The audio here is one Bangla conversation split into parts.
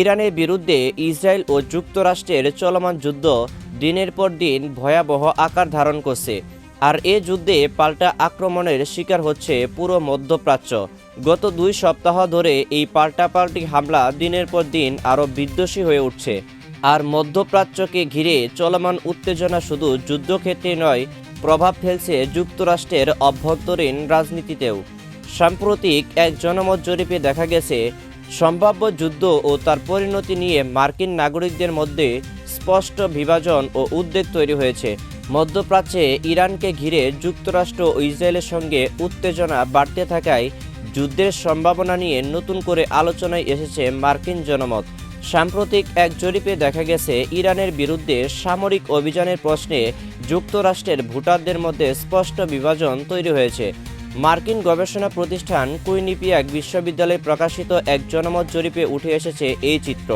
ইরানের বিরুদ্ধে ইসরায়েল ও যুক্তরাষ্ট্রের চলমান যুদ্ধ দিনের পর দিন ভয়াবহ আকার ধারণ করছে। আর এ যুদ্ধে পাল্টা আক্রমণের শিকার হচ্ছে পুরো মধ্যপ্রাচ্য। গত 2 সপ্তাহ ধরে এই পাল্টাপাল্টি হামলা দিনের পর দিন আরও বিধ্বংসী হয়ে উঠছে। আর মধ্যপ্রাচ্যকে ঘিরে চলমান উত্তেজনা শুধু যুদ্ধক্ষেত্রে নয়, প্রভাব ফেলছে যুক্তরাষ্ট্রের অভ্যন্তরীণ রাজনীতিতেও। সাম্প্রতিক এক জনমত জরিপে দেখা গেছে, সম্ভাব্য যুদ্ধ ও তার পরিণতি নিয়ে মার্কিন নাগরিকদের মধ্যে স্পষ্ট বিভাজন ও উদ্বেগ তৈরি হয়েছে। মধ্যপ্রাচ্যে ইরানকে ঘিরে যুক্তরাষ্ট্র ও ইসরায়েলের সঙ্গে উত্তেজনা বাড়তে থাকায় যুদ্ধের সম্ভাবনা নিয়ে নতুন করে আলোচনায় এসেছে মার্কিন জনমত। সাম্প্রতিক এক জরিপে দেখা গেছে, ইরানের বিরুদ্ধে সামরিক অভিযানের প্রশ্নে যুক্তরাষ্ট্রের ভোটারদের মধ্যে স্পষ্ট বিভাজন তৈরি হয়েছে। মার্কিন গবেষণা প্রতিষ্ঠান কুইনিপিয়াক বিশ্ববিদ্যালয়ে প্রকাশিত এক জনমত জরিপে উঠে এসেছে এই চিত্র।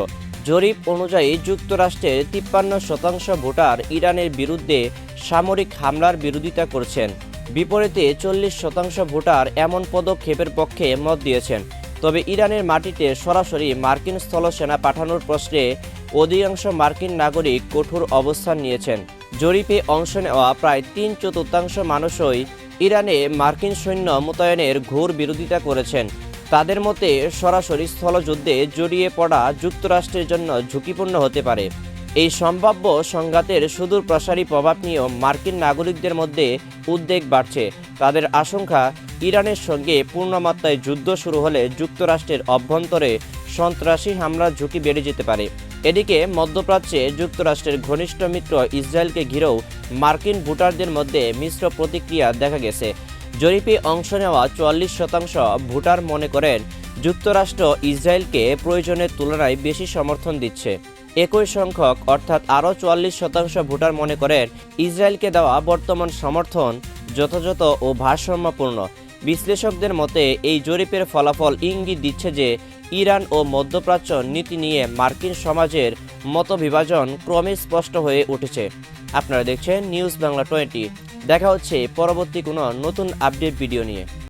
জরিপ অনুযায়ী যুক্তরাষ্ট্রের 53% ভোটার ইরানের বিরুদ্ধে সামরিক হামলার বিরোধিতা করছেন। বিপরীতে 40% ভোটার এমন পদক্ষেপের পক্ষে মত দিয়েছেন। তবে ইরানের মাটিতে সরাসরি মার্কিন স্থলসেনা পাঠানোর প্রশ্নে অধিকাংশ মার্কিন নাগরিক কঠোর অবস্থান নিয়েছেন। জরিপে অংশ নেওয়া প্রায় 3/4 মানুষই ইরানে মার্কিন সৈন্য মোতায়েনের ঘোর বিরোধিতা করেছেন। তাদের মতে সরাসরি স্থলযুদ্ধে জড়িয়ে পড়া যুক্তরাষ্ট্রের জন্য ঝুঁকিপূর্ণ হতে পারে। এই সম্ভাব্য সংঘাতের সুদূর প্রসারী প্রভাব নিয়েও মার্কিন নাগরিকদের মধ্যে উদ্বেগ বাড়ছে। তাদের আশঙ্কা, ইরানের সঙ্গে পূর্ণমাত্রায় যুদ্ধ শুরু হলে যুক্তরাষ্ট্রের অভ্যন্তরে সন্ত্রাসী হামলার ঝুঁকি বেড়ে যেতে পারে। এদিকে মধ্যপ্রাচ্যে যুক্তরাষ্ট্রের ঘনিষ্ঠ মিত্র ইসরায়েলকে ঘিরেও মার্কিন ভোটারদের মধ্যে মিশ্র প্রতিক্রিয়া দেখা গেছে। জরিপে অংশ নেওয়া 44% ভোটার মনে করেন যুক্তরাষ্ট্র ইসরায়েলকে প্রয়োজনের তুলনায় বেশি সমর্থন দিচ্ছে। একই সংখ্যক অর্থাৎ আরও 44% ভোটার মনে করেন ইসরায়েলকে দেওয়া বর্তমান সমর্থন যথাযথ ও ভারসাম্যপূর্ণ। বিশ্লেষকদের মতে এই জরিপের ফলাফল ইঙ্গিত দিচ্ছে যে ইরান ও মধ্যপ্রাচ্য নীতি নিয়ে মার্কিন সমাজের মতবিভাজন ক্রমে স্পষ্ট হয়ে উঠেছে। আপনারা দেখছেন নিউজ বাংলা 20। দেখা হচ্ছে পরবর্তী কোনো নতুন আপডেট ভিডিও নিয়ে।